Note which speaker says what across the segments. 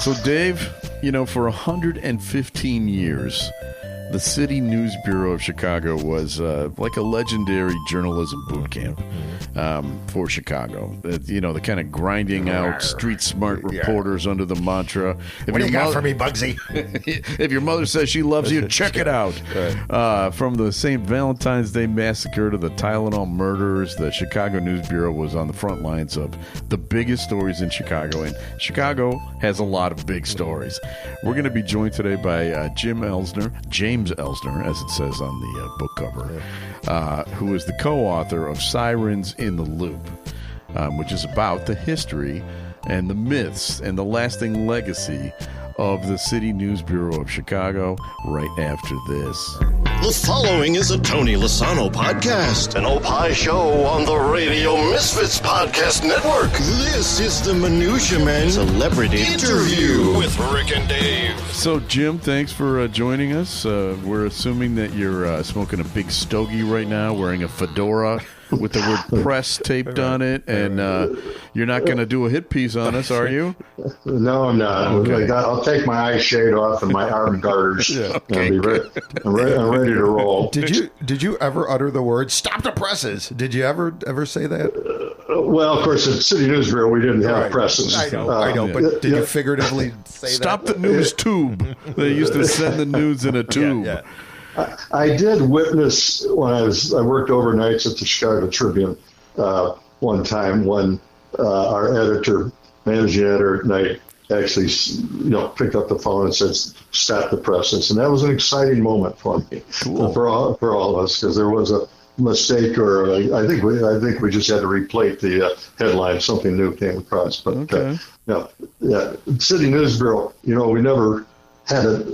Speaker 1: So, Dave, for 115 years, the City News Bureau of Chicago was like a legendary journalism boot camp for Chicago. The kind of grinding out street smart reporters under the mantra.
Speaker 2: What do you got for me, Bugsy?
Speaker 1: If your mother says she loves you, check it out. From the St. Valentine's Day Massacre to the Tylenol murders, the Chicago News Bureau was on the front lines of the biggest stories in Chicago. And Chicago has a lot of big stories. We're going to be joined today by James Elsener, as it says on the book cover, who is the co-author of Sirens in the Loop, which is about the history and the myths and the lasting legacy of the City News Bureau of Chicago right after this.
Speaker 3: The following is a Tony Lasano podcast, an Opie show on the Radio Misfits Podcast Network. This is the Minutia Man Celebrity Interview with Rick and Dave.
Speaker 1: So, Jim, thanks for joining us. We're assuming that you're smoking a big stogie right now, wearing a fedora with the word press taped on it, and you're not going to do a hit piece on us, are you?
Speaker 4: No, I'm not.
Speaker 1: Okay.
Speaker 4: I'll take my eye shade off and my arm garters.
Speaker 1: Okay.
Speaker 4: I'm ready to roll.
Speaker 2: Did you ever utter the word "stop the presses"? Did you ever say that?
Speaker 4: Well, of course, at City News Bureau we didn't have presses.
Speaker 2: I know, but did you figuratively say
Speaker 1: Stop
Speaker 2: that?
Speaker 1: the news tube. They used to send the news in a tube.
Speaker 2: Yeah.
Speaker 4: I did witness when I worked overnights at the Chicago Tribune one time when our managing editor at night, actually, picked up the phone and said, "Stop the presses," and that was an exciting moment for me, for all of us, because there was a mistake, or I think we just had to replate the headline. Something new came across, but City News Bureau. We never had a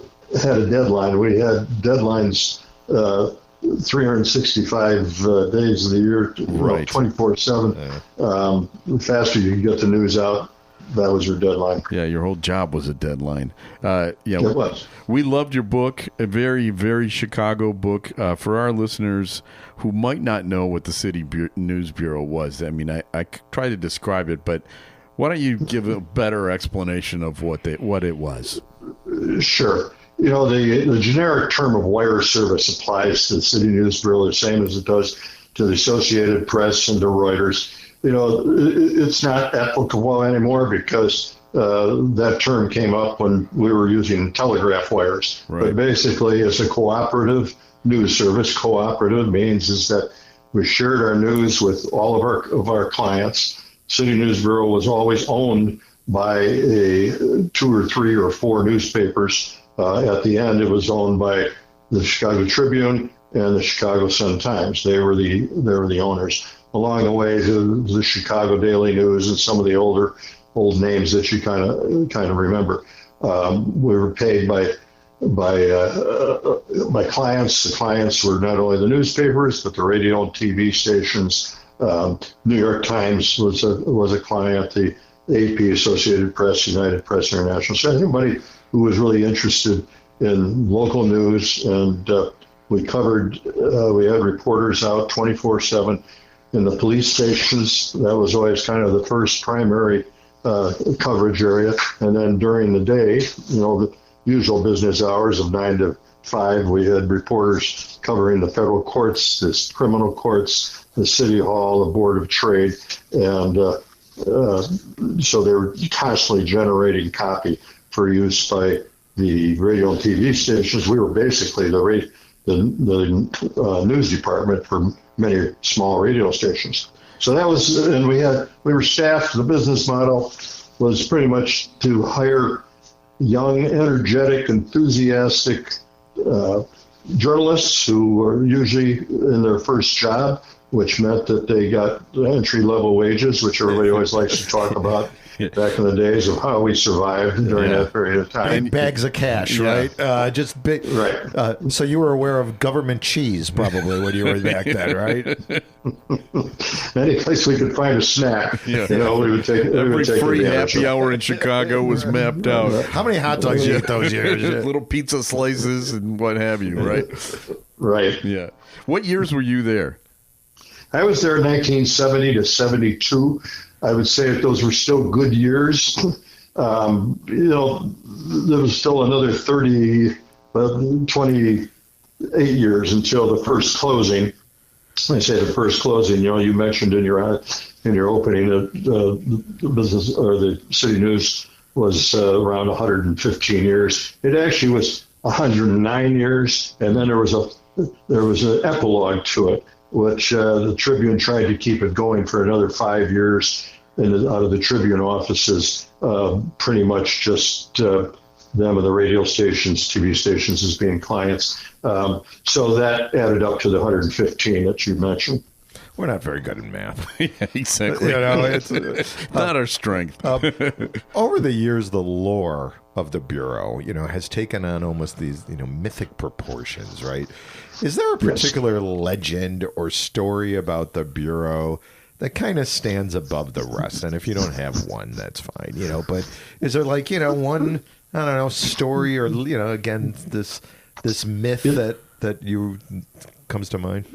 Speaker 4: deadline. We had deadlines 365 days of the year,
Speaker 1: right.
Speaker 4: 24/7. The faster you can get the news out, that was your deadline.
Speaker 1: Yeah, your whole job was a deadline.
Speaker 4: It was.
Speaker 1: We loved your book, a very, very Chicago book. For our listeners who might not know what the City News Bureau was, I mean, I try to describe it, but why don't you give a better explanation of what it was?
Speaker 4: Sure. The generic term of wire service applies to the City News Bureau the same as it does to the Associated Press and to Reuters. It's not applicable anymore because that term came up when we were using telegraph wires.
Speaker 1: Right.
Speaker 4: But basically, it's a cooperative news service. Cooperative means is that we shared our news with all of our clients. City News Bureau was always owned by 2 or 3 or 4 newspapers. At the end, it was owned by the Chicago Tribune and the Chicago Sun-Times. They were the owners. Along the way, the Chicago Daily News and some of the old names that you kind of remember. We were paid by clients. The clients were not only the newspapers, but the radio and TV stations. New York Times was a client. The AP, Associated Press, United Press International. So anybody who was really interested in local news, and we had reporters out 24/7 in the police stations. That was always kind of the first primary coverage area. And then during the day, the usual business hours of 9 to 5, we had reporters covering the federal courts, the criminal courts, the City Hall, the Board of Trade, and so they were constantly generating copy for use by the radio and TV stations. We were basically the news department for many small radio stations. So that was, and we were staffed. The business model was pretty much to hire young, energetic, enthusiastic journalists who were usually in their first job, which meant that they got entry-level wages, which everybody always likes to talk about back in the days of how we survived during that period of time.
Speaker 2: Big bags of cash, right? Just big.
Speaker 4: Right.
Speaker 2: So you were aware of government cheese probably when you were back then, right?
Speaker 4: Any place we could find a snack, we would take it.
Speaker 1: Every free happy hour in Chicago was mapped out.
Speaker 2: How many hot dogs you ate those years?
Speaker 1: Little pizza slices and what have you, right?
Speaker 4: Right.
Speaker 1: Yeah. What years were you there?
Speaker 4: I was there in 1970 to 72. I would say that those were still good years. There was still another 28 years until the first closing. I say the first closing. You mentioned in your opening that the business or the City News was around 115 years. It actually was 109 years, and then there was an epilogue to it, which the Tribune tried to keep it going for another 5 years. Out of the Tribune offices, pretty much just them and the radio stations, TV stations as being clients. So that added up to the 115 that you mentioned.
Speaker 5: We're not very good in math.
Speaker 1: Yeah, exactly. It's not our strength.
Speaker 5: Over the years, the lore of the Bureau, has taken on almost these, mythic proportions, right? Is there a particular legend or story about the Bureau that kind of stands above the rest? And if you don't have one, that's fine, but is there one, I don't know, story or, again, this myth that you comes to mind?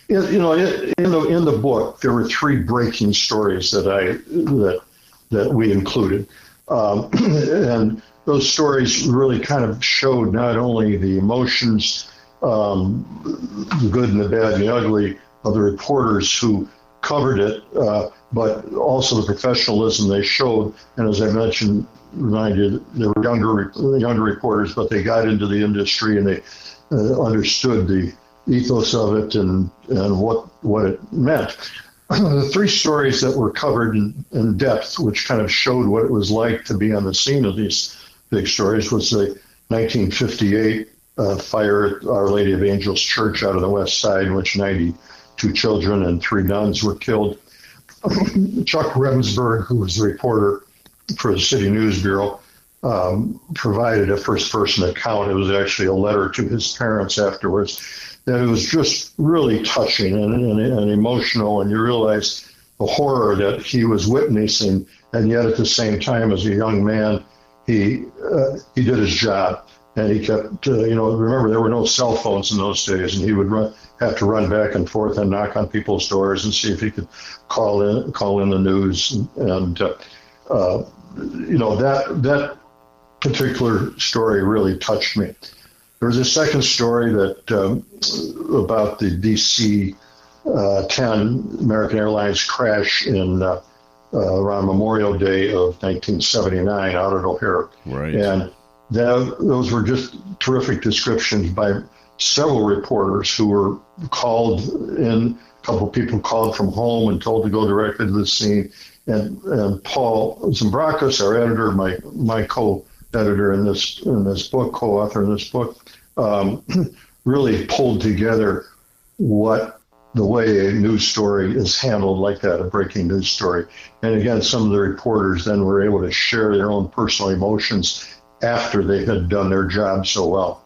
Speaker 4: In the book, there were 3 breaking stories that we included. And those stories really kind of showed not only the emotions, the good and the bad and the ugly of the reporters who covered it, but also the professionalism they showed. And as I mentioned, reminded, they were younger reporters, but they got into the industry and they understood the ethos of it and what it meant. The 3 stories that were covered in depth, which kind of showed what it was like to be on the scene of these big stories, was the 1958 fire at Our Lady of Angels Church out of the West Side, in which 92 children and 3 nuns were killed. Chuck Remsburg, who was the reporter for the City News Bureau, provided a first-person account. It was actually a letter to his parents afterwards. And it was just really touching and emotional, and you realize the horror that he was witnessing, and yet at the same time, as a young man, he did his job, and he kept, remember, there were no cell phones in those days, and he would have to run back and forth and knock on people's doors and see if he could call in the news, and that particular story really touched me. There was a second story that about the DC-10 American Airlines crash in around Memorial Day of 1979 out at O'Hare.
Speaker 1: Right.
Speaker 4: And those were just terrific descriptions by several reporters who were called in. A couple of people called from home and told to go directly to the scene. And Paul Zambrakis, our editor, my co-editor in this book, co-author in this book, really pulled together the way a news story is handled like that, a breaking news story. And again, some of the reporters then were able to share their own personal emotions after they had done their job so well.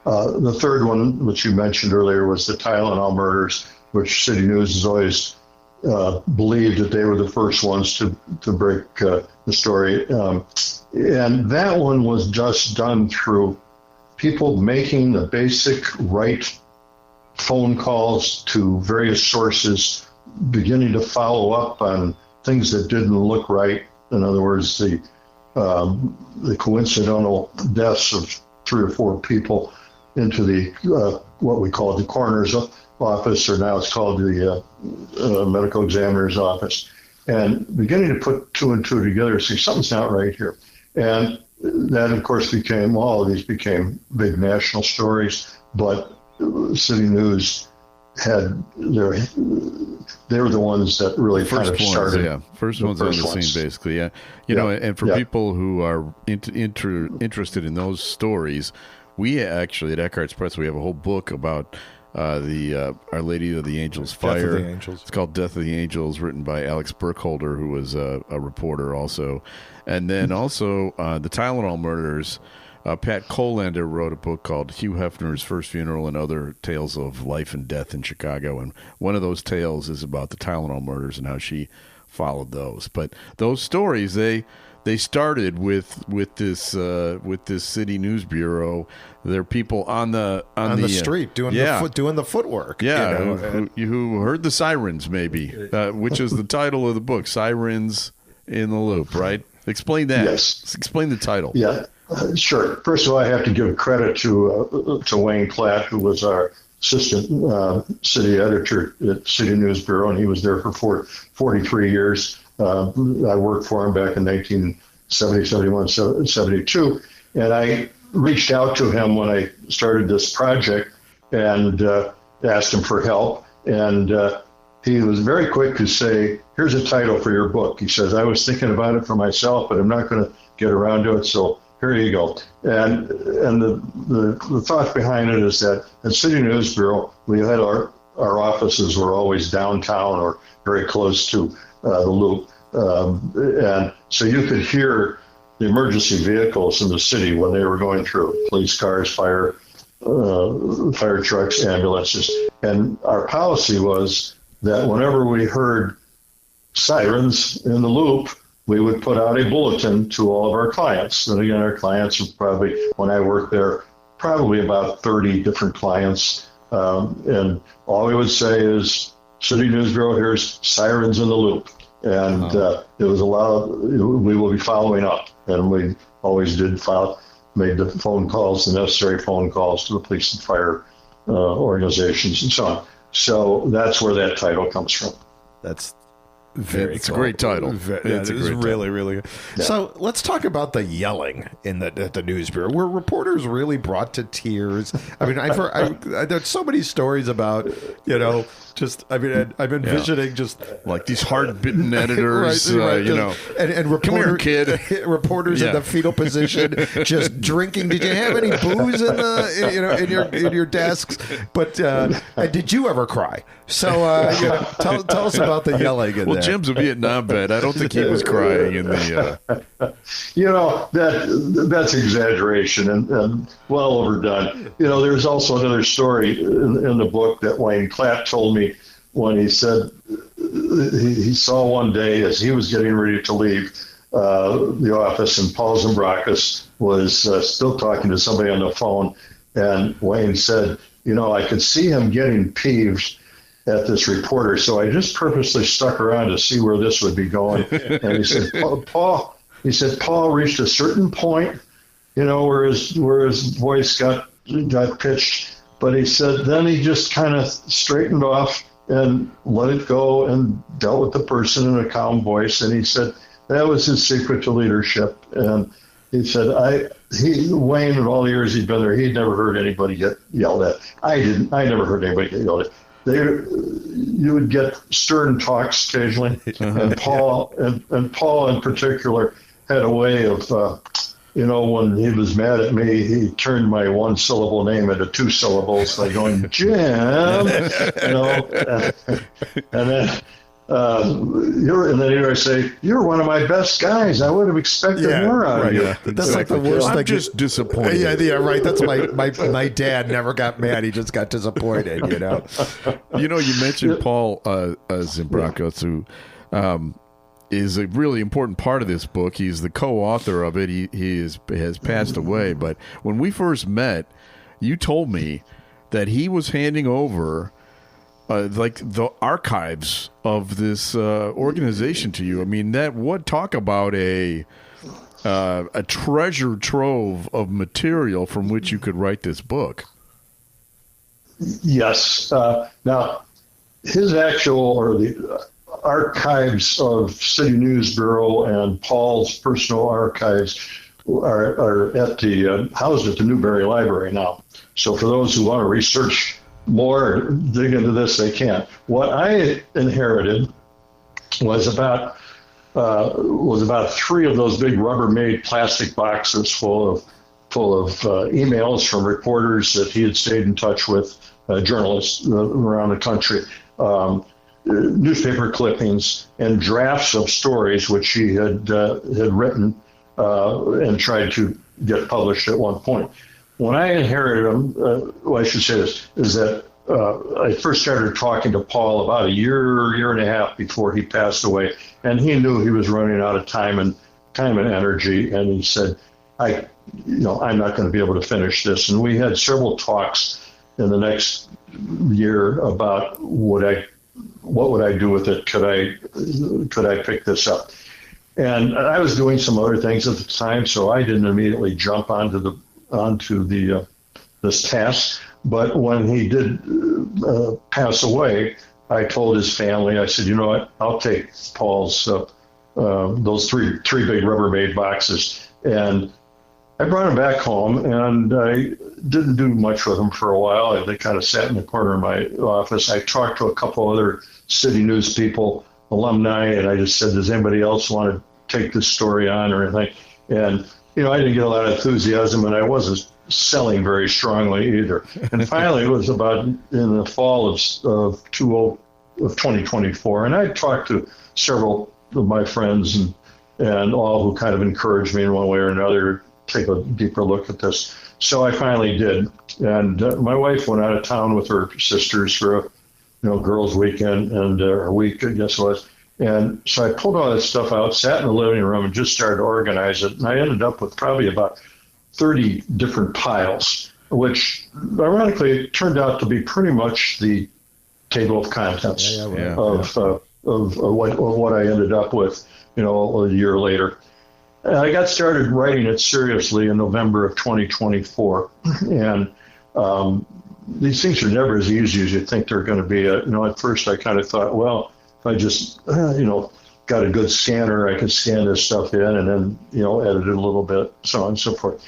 Speaker 4: The third one, which you mentioned earlier, was the Tylenol murders, which City News has always believed that they were the first ones to break the story. And that one was just done through people making the basic right phone calls to various sources, beginning to follow up on things that didn't look right. In other words, the coincidental deaths of 3 or 4 people into the what we call the coroner's office, or now it's called the medical examiner's office, and beginning to put 2 and 2 together, see something's not right here. And that, of course, all of these became big national stories, but City News they were the ones that really kind of started.
Speaker 1: First ones on the scene, basically, yeah. And for people who are interested in those stories, we actually at Eckhart's Press, we have a whole book about the Our Lady of the Angels fire.
Speaker 5: Death of the Angels.
Speaker 1: It's called Death of the Angels, written by Alex Burkholder, who was a reporter also. And then also the Tylenol murders. Pat Colander wrote a book called Hugh Hefner's First Funeral and Other Tales of Life and Death in Chicago. And one of those tales is about the Tylenol murders and how she followed those. But those stories, they started with this City News Bureau. There are people on the
Speaker 5: street doing the footwork.
Speaker 1: Yeah, who heard the sirens, maybe, which is the title of the book, Sirens in the Loop, right? Explain that.
Speaker 4: Yes.
Speaker 1: Explain the title.
Speaker 4: Yeah, sure. First of all, I have to give credit to Wayne Klatt, who was our assistant city editor at City News Bureau, and he was there for 43 years. I worked for him back in 1970, 71, 72, and I reached out to him when I started this project and asked him for help, and he was very quick to say, here's a title for your book. He says, I was thinking about it for myself, but I'm not going to get around to it, so here you go. And the thought behind it is that at City News Bureau, we had our offices were always downtown or very close to the Loop. And so you could hear the emergency vehicles in the city when they were going through, police cars, fire trucks, ambulances. And our policy was that whenever we heard sirens in the Loop, we would put out a bulletin to all of our clients. And again, our clients were probably, when I worked there, probably about 30 different clients. And all we would say is, City News Bureau, here's sirens in the Loop. And it was we will be following up. And we always did made the phone calls, the necessary phone calls to the police and fire organizations and so on. So that's where that title comes from.
Speaker 5: That's
Speaker 1: It's a great title.
Speaker 5: It is really, really good. Yeah. So let's talk about the yelling at the News Bureau. Were reporters really brought to tears? I mean, there's so many stories about, I've been envisioning just
Speaker 1: like these hard-bitten editors,
Speaker 5: right, and reporter,
Speaker 1: come here, kid.
Speaker 5: Reporters in the fetal position, just drinking. Did you have any booze in your desks? But did you ever cry? So tell us about the yelling.
Speaker 1: Well, Jim's a Vietnam vet. I don't think he was crying in the.
Speaker 4: That's exaggeration and well overdone. There's also another story in the book that Wayne Klatt told me when he said he saw one day as he was getting ready to leave the office, and Paul Zambrakis was still talking to somebody on the phone, and Wayne said, I could see him getting peeved at this reporter, so I just purposely stuck around to see where this would be going. And he said, Paul reached a certain point, where his voice got pitched, but he said then he just kind of straightened off and let it go and dealt with the person in a calm voice. And he said that was his secret to leadership. And he said, Wayne, in all the years he'd been there, he'd never heard anybody get yelled at. I never heard anybody get yelled at. You would get stern talks occasionally, and Paul in particular had a way of, when he was mad at me, he turned my one-syllable name into two syllables by going, Jim, and then he would say, "You're one of my best guys. I would have expected more out of you."
Speaker 5: That's exactly. Like the worst thing.
Speaker 1: I'm just disappointed.
Speaker 5: Yeah, right. That's my dad never got mad. He just got disappointed.
Speaker 1: You mentioned Paul Zambrakis, who is a really important part of this book. He's the co-author of it. He has passed away. But when we first met, you told me that he was handing over like the archives of this organization to you. I mean, talk about a treasure trove of material from which you could write this book.
Speaker 4: Yes. Now, his the archives of City News Bureau and Paul's personal archives are housed at the Newberry Library now. So for those who want to research more, dig into this, they can. What I inherited was about 3 of those big Rubbermaid plastic boxes full of emails from reporters that he had stayed in touch with, journalists around the country, newspaper clippings, and drafts of stories which he had written and tried to get published at one point. When I inherited them, I should say this, is that I first started talking to Paul about a year and a half before he passed away, and he knew he was running out of time and energy, and he said, I'm not going to be able to finish this. And we had several talks in the next year about what would I do with it? Could I pick this up? And I was doing some other things at the time, so I didn't immediately jump onto this task. But when he did pass away, I told his family, I said, you know what, I'll take Paul's those three big Rubbermaid boxes, and I brought him back home, and I didn't do much with him for a while. They kind of sat in the corner of my office. I talked to a couple other city news people, alumni, and I just said, does anybody else want to take this story on or anything? And, I didn't get a lot of enthusiasm, and I wasn't selling very strongly either. And finally, it was about in the fall of 2024, and I talked to several of my friends and all who kind of encouraged me in one way or another take a deeper look at this. So I finally did. And my wife went out of town with her sisters for a girls' weekend and a week, I guess it was. And so I pulled all that stuff out, sat in the living room, and just started to organize it. And I ended up with probably about 30 different piles, which ironically turned out to be pretty much the table of contents of what I ended up with, a year later. And I got started writing it seriously in November of 2024. And these things are never as easy as you think they're going to be. At first I kind of thought, well, if I just, got a good scanner, I could scan this stuff in and then, edit it a little bit, so on and so forth.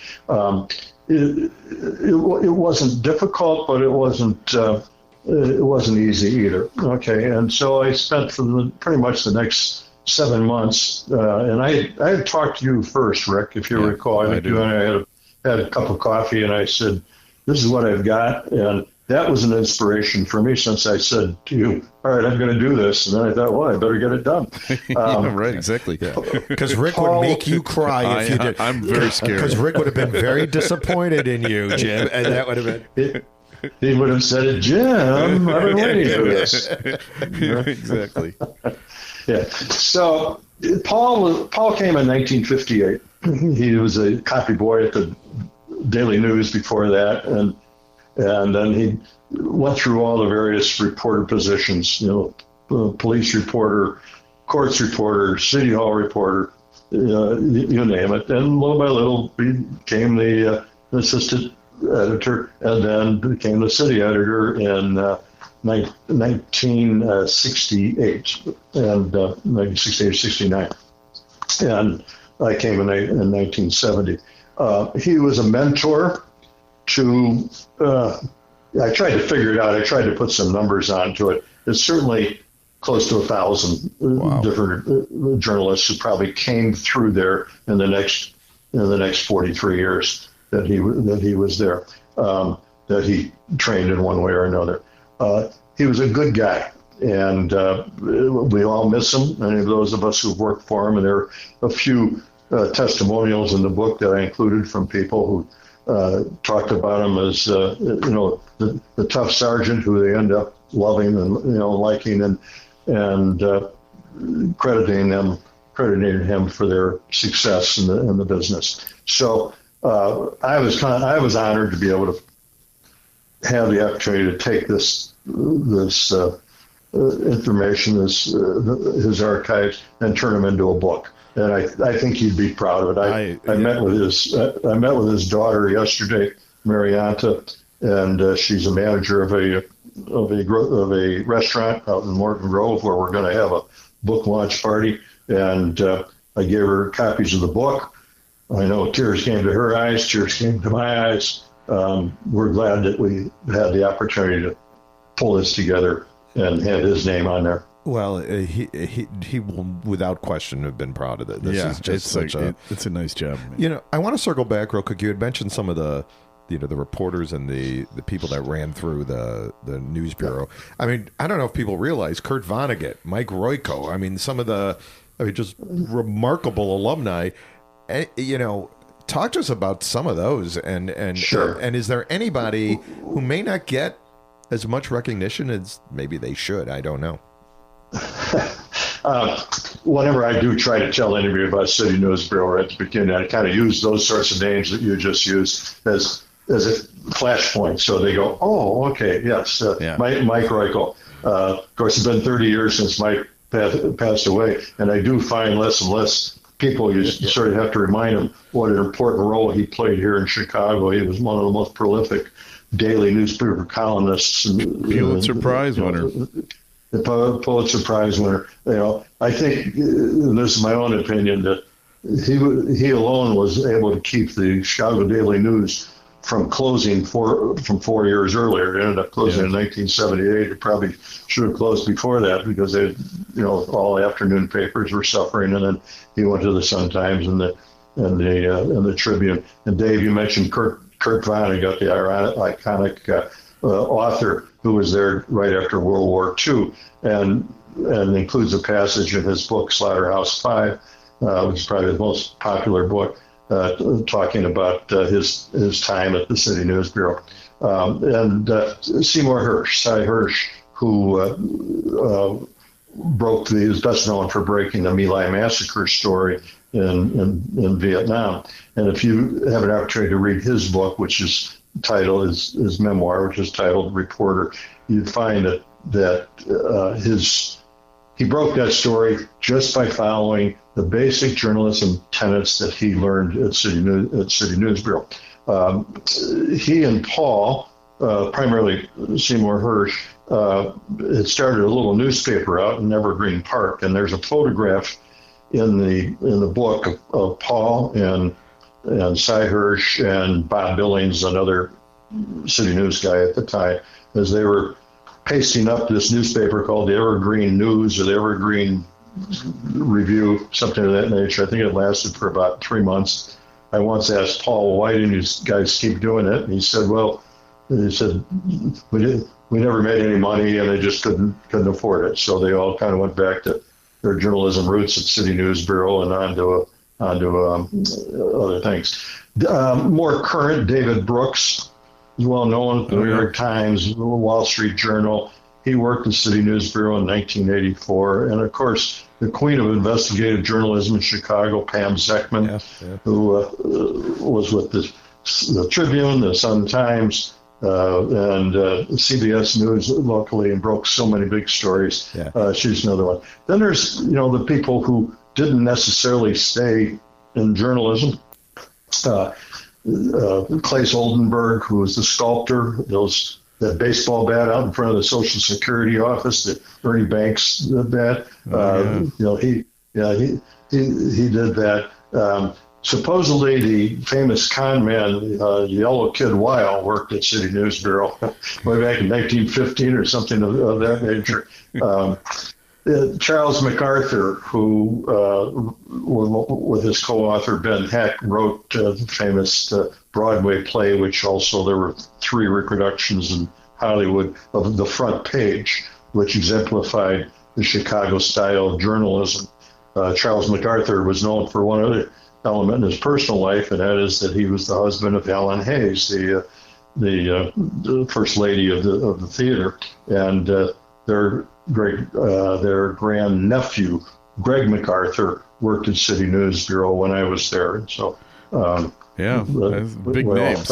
Speaker 4: It wasn't difficult, but it wasn't easy either. Okay, and so I spent for pretty much the next 7 months, and I had talked to you first, Rick, if you recall. I think you and I had a cup of coffee, and I said, "This is what I've got," and that was an inspiration for me, since I said to you, all right, I'm going to do this. And then I thought, well, I better get it done.
Speaker 1: Right, exactly.
Speaker 5: Because Rick would make you cry if you did.
Speaker 1: I'm very scared.
Speaker 5: Because Rick would have been very disappointed in you, Jim. And that would have been...
Speaker 4: He would have said, Jim, I've been waiting for this.
Speaker 1: Exactly.
Speaker 4: Yeah. So Paul came in 1958. He was a copy boy at the Daily News before that. And then he went through all the various reporter positions, police reporter, courts reporter, city hall reporter, you name it. And little by little, he became the assistant editor and then became the city editor in 1968 and 1968, 69. And I came in 1970. He was a mentor to, I tried to figure it out. I tried to put some numbers onto it. It's certainly close to 1,000 different journalists who probably came through there in the next 43 years that he was there, that he trained in one way or another. He was a good guy, and we all miss him. Any of those of us who've worked for him, and there are a few testimonials in the book that I included from people who talked about him as the tough sergeant who they end up loving and liking and crediting him for their success in the business. So I was honored to be able to have the opportunity to take this information, his archives, and turn them into a book. And I think he'd be proud of it. I met with his daughter yesterday, Marianta, and she's a manager of a restaurant out in Morton Grove where we're going to have a book launch party. And I gave her copies of the book. I know tears came to her eyes, tears came to my eyes. We're glad that we had the opportunity to pull this together and have his name on there.
Speaker 5: Well, he will without question have been proud of it. This is just
Speaker 1: it's a nice job.
Speaker 5: I want to circle back real quick. You had mentioned some of the the reporters and the people that ran through the news bureau. I mean, I don't know if people realize Kurt Vonnegut, Mike Royko. I mean, some of just remarkable alumni. Talk to us about some of those, and
Speaker 4: sure.
Speaker 5: And is there anybody who may not get as much recognition as maybe they should? I don't know.
Speaker 4: Whenever I do try to tell anybody about City News Bureau at the beginning, I kind of use those sorts of names that you just used as a flashpoint. So they go, oh, okay, yes, Mike Royko. Of course, it's been 30 years since Mike passed away, and I do find less and less people, you sort of have to remind them what an important role he played here in Chicago. He was one of the most prolific daily newspaper columnists.
Speaker 1: Pulitzer Prize winner.
Speaker 4: The Pulitzer Prize winner. I think, and this is my own opinion, that he alone was able to keep the Chicago Daily News from closing from 4 years earlier. It ended up closing in 1978. It probably should have closed before that because all afternoon papers were suffering. And then he went to the Sun-Times and the Tribune. And Dave, you mentioned Kurt Vonnegut, the iconic author who was there right after World War II, and includes a passage in his book Slaughterhouse-Five, which is probably the most popular book, talking about his time at the City News Bureau. And Seymour Hersh, Cy Hersh, who is best known for breaking the My Lai massacre story in Vietnam. And if you have an opportunity to read his book, which is titled, his memoir, which is titled Reporter, you'd find that he broke that story just by following the basic journalism tenets that he learned at City News Bureau. He and Paul, primarily Seymour Hersh, had started a little newspaper out in Evergreen Park, and there's a photograph in the book of Paul and Cy Hersh and Bob Billings, another City News guy at the time, as they were pasting up this newspaper called the Evergreen News or the Evergreen Review, something of that nature. I think it lasted for about 3 months. I once asked Paul, why didn't you guys keep doing it? And he said, we never made any money and they just couldn't afford it. So they all kind of went back to their journalism roots at City News Bureau and onto other things. More current, David Brooks is well known, the New York Times, the Wall Street Journal. He worked at City News Bureau in 1984. And of course, the queen of investigative journalism in Chicago, Pam Zeckman, who was with the Tribune, the Sun-Times, and CBS News locally, and broke so many big stories. She's another one. Then there's, the people who didn't necessarily stay in journalism. Claes Oldenburg, who was the sculptor, that baseball bat out in front of the Social Security office, the Ernie Banks bat. He did that. Supposedly, the famous con man, Yellow Kid Weil, worked at City News Bureau way back in 1915 or something of that nature. Charles MacArthur, who, with his co-author Ben Heck, wrote the famous Broadway play, which also there were 3 reproductions in Hollywood of The Front Page, which exemplified the Chicago style of journalism. Charles MacArthur was known for one other element in his personal life, and that is that he was the husband of Helen Hayes, the first lady of the theater, and their grandnephew, Greg MacArthur, worked at City News Bureau when I was there. And so,
Speaker 1: big names.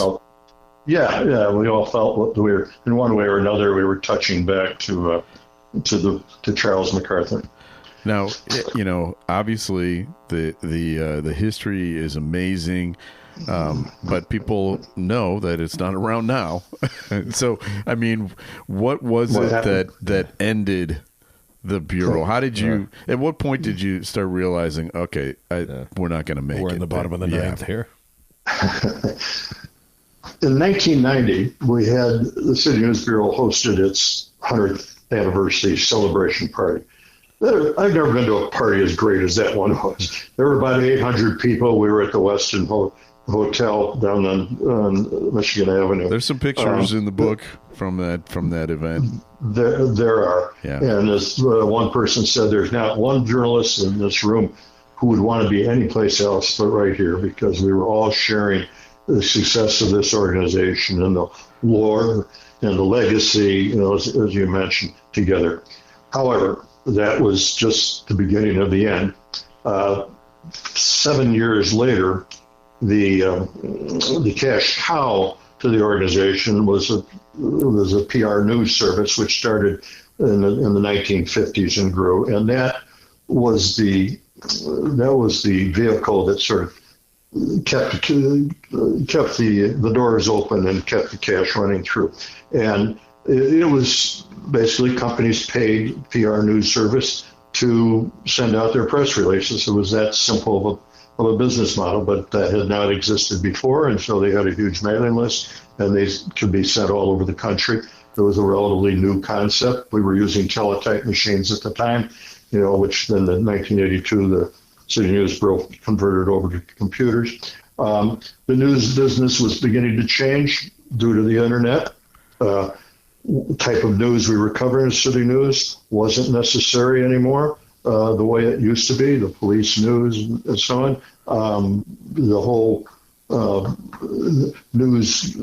Speaker 4: We all felt we were, in one way or another, we were touching back to Charles MacArthur.
Speaker 1: Now, obviously the history is amazing, but people know that it's not around now. So, I mean, what was that ended the Bureau? How did you? At what point did you start realizing, okay, we're not going to make it?
Speaker 5: We're in the bottom of the ninth here.
Speaker 4: In 1990, we had the City News Bureau hosted its 100th anniversary celebration party. I've never been to a party as great as that one was. There were about 800 people. We were at the Westin Hotel down on Michigan Avenue.
Speaker 1: There's some pictures in the book from that event.
Speaker 4: There are.
Speaker 1: Yeah.
Speaker 4: And as one person said, there's not one journalist in this room who would want to be anyplace else but right here, because we were all sharing the success of this organization and the lore and the legacy, as you mentioned, together. However, that was just the beginning of the end. 7 years later, the cash cow to the organization was a PR news service which started in the 1950s and grew, and that was the the vehicle that sort of kept the doors open and kept the cash running through. And it was basically companies paid PR news service to send out their press releases. It was that simple of a business model, but that had not existed before, and so they had a huge mailing list, and they could be sent all over the country. It was a relatively new concept. We were using teletype machines at the time, which then in 1982 the City News Bureau converted over to computers. The news business was beginning to change due to the internet. Type of news we were covering as City News wasn't necessary anymore the way it used to be, the police news and so on. The whole news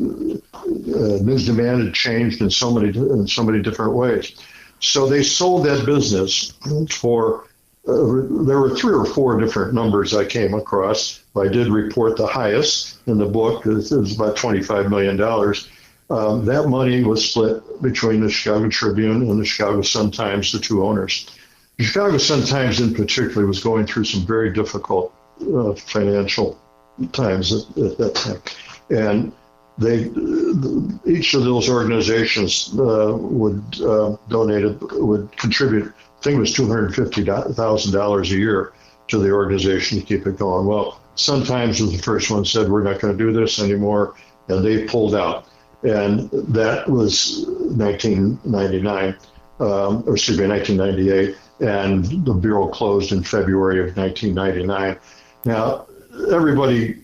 Speaker 4: demand had changed in so many different ways. So they sold that business for, there were 3 or 4 different numbers I came across. I did report the highest in the book. It was about $25 million. That money was split between the Chicago Tribune and the Chicago Sun-Times, the 2 owners. The Chicago Sun-Times in particular was going through some very difficult financial times at that time. And each of those organizations would contribute, I think it was $250,000 a year to the organization to keep it going. Well, Sun-Times was the first one said, we're not going to do this anymore, and they pulled out. And that was 1998, and the Bureau closed in February of 1999. Now, everybody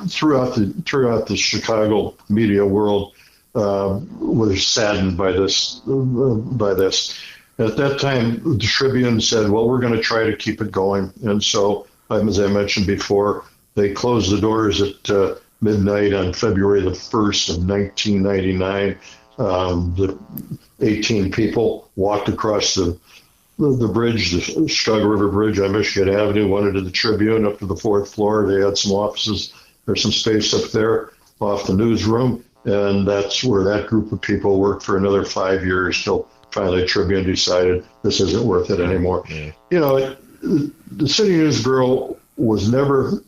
Speaker 4: throughout the Chicago media world was saddened by this. At that time, the Tribune said, well, we're going to try to keep it going. And so, as I mentioned before, they closed the doors at midnight on February the 1st of 1999. The 18 people walked across the bridge, the Chicago River Bridge on Michigan Avenue, went into the Tribune up to the 4th floor. They had some offices, there's some space up there off the newsroom, and that's where that group of people worked for another 5 years till finally the Tribune decided this isn't worth it anymore. Yeah. The City News Bureau was never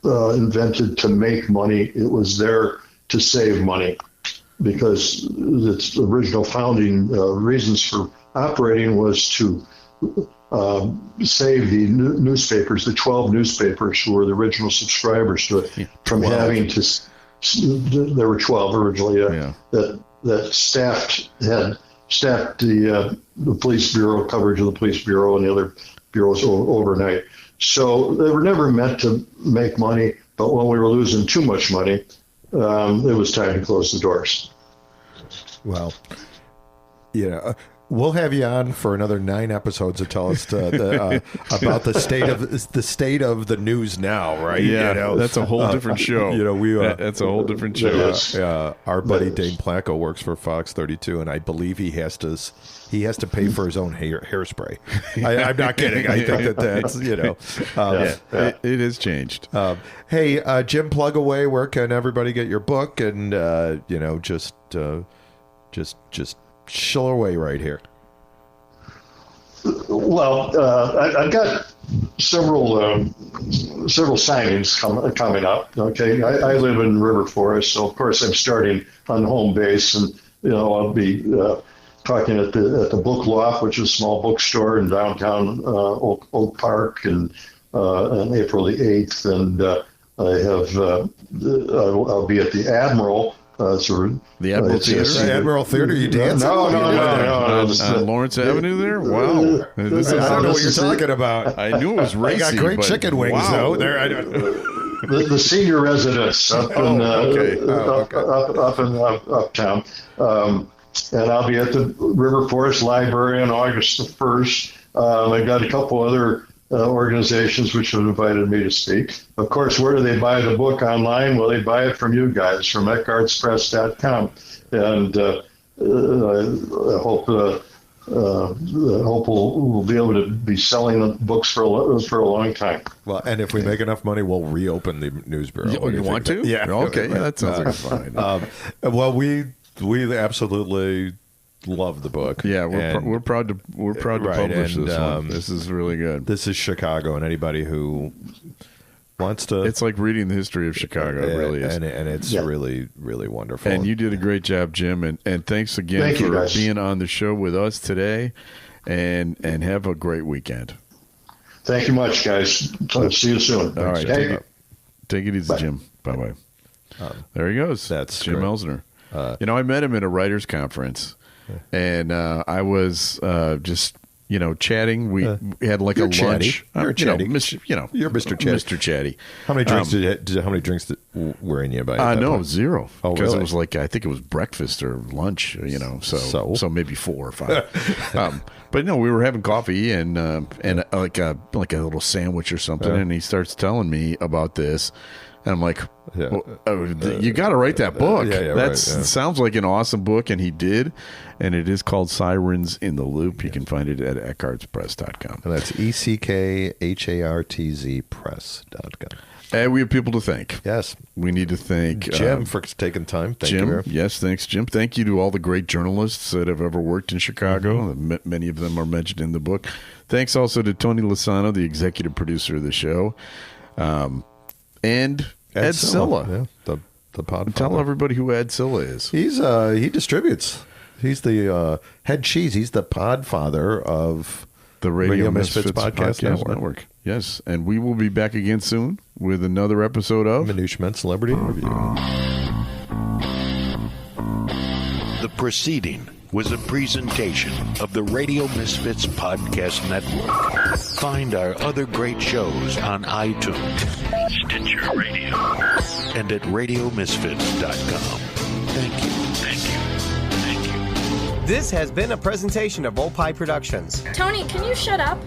Speaker 4: invented to make money. It was there to save money, because its original founding reasons for operating was to save the newspapers, the 12 newspapers who were the original subscribers to it, from having to. There were 12 originally. That staffed the police bureau, coverage of the police bureau and the other bureaus overnight. So they were never meant to make money, but when we were losing too much money, it was time to close the doors.
Speaker 5: Well, we'll have you on for another 9 episodes to tell us about the state of the news now, right?
Speaker 1: Yeah, that's a whole different show. That's a whole different show.
Speaker 5: Our buddy Dane Placco works for Fox 32, and I believe he has to pay for his own hairspray. I'm not kidding. I think that's
Speaker 1: it has changed.
Speaker 5: Hey, Jim, plug away. Where can everybody get your book? And just chill away right here.
Speaker 4: Well, I've got several signings coming up. Okay, I live in River Forest, so of course I'm starting on home base, and I'll be talking at the Book Loft, which is a small bookstore in downtown Oak Park, and on April the 8th, and I'll be at the Admiral.
Speaker 1: The Admiral Theater?
Speaker 5: The Admiral Theater? You dance?
Speaker 4: No.
Speaker 1: Lawrence Avenue there? Wow.
Speaker 5: I don't know what you're talking about.
Speaker 1: I knew it was racy.
Speaker 5: They got great chicken wings, though. There,
Speaker 4: the senior residence up in uptown. And I'll be at the River Forest Library on August the 1st. I've got a couple other organizations which have invited me to speak. Of course, where do they buy the book online? Well, they buy it from you guys, from eckhartspress.com. And I hope we'll be able to be selling the books for a long time.
Speaker 5: Well, and if we make enough money, we'll reopen the News Bureau.
Speaker 1: You want to?
Speaker 5: Yeah.
Speaker 1: Okay. Yeah, that sounds like fine.
Speaker 5: Well, we absolutely love the book.
Speaker 1: Yeah, we're proud to publish this one. This is really good.
Speaker 5: This is Chicago, and anybody who wants to,
Speaker 1: it's like reading the history of Chicago. It really is,
Speaker 5: and it's really, really wonderful.
Speaker 1: And you did a great job, Jim. And thanks again for being on the show with us today. And have a great weekend.
Speaker 4: Thank you much, guys. See you soon.
Speaker 1: All right, take it easy, Jim. Bye. There he goes.
Speaker 5: That's
Speaker 1: Jim
Speaker 5: great.
Speaker 1: Elsener. I met him at a writers' conference, and I was just chatting. We had like a lunch.
Speaker 5: You're chatty.
Speaker 1: You're
Speaker 5: Mr. Chatty.
Speaker 1: Mr. Chatty.
Speaker 5: How many drinks how many drinks were in you by that
Speaker 1: no,
Speaker 5: point?
Speaker 1: 0.
Speaker 5: Oh,
Speaker 1: because
Speaker 5: really?
Speaker 1: it was like, I think it was breakfast or lunch. So maybe 4 or 5. But no, we were having coffee and like a little sandwich or something, and he starts telling me about this. And I'm like, you got to write that book. Sounds like an awesome book, and he did. And it is called Sirens in the Loop. You can find it at eckhartzpress.com.
Speaker 5: And that's ECKHARTZ press.com.
Speaker 1: And we have people to thank.
Speaker 5: Yes.
Speaker 1: We need to thank
Speaker 5: Jim for taking time. Thank
Speaker 1: Jim.
Speaker 5: you.
Speaker 1: Yes, thanks, Jim. Thank you to all the great journalists that have ever worked in Chicago. Many of them are mentioned in the book. Thanks also to Tony Lasano, the executive producer of the show. And Ed Silla.
Speaker 5: Yeah, the pod.
Speaker 1: Tell everybody who Ed Silla is.
Speaker 5: He distributes. He's the head cheese. He's the podfather of
Speaker 1: the Radio Misfits
Speaker 5: Podcast Network.
Speaker 1: Yes, and we will be back again soon with another episode of
Speaker 5: Minutia Men Celebrity Interview.
Speaker 6: The proceeding was a presentation of the Radio Misfits Podcast Network. Find our other great shows on iTunes, Stitcher Radio, and at RadioMisfits.com. Thank you.
Speaker 7: This has been a presentation of Opie Productions.
Speaker 8: Tony, can you shut up?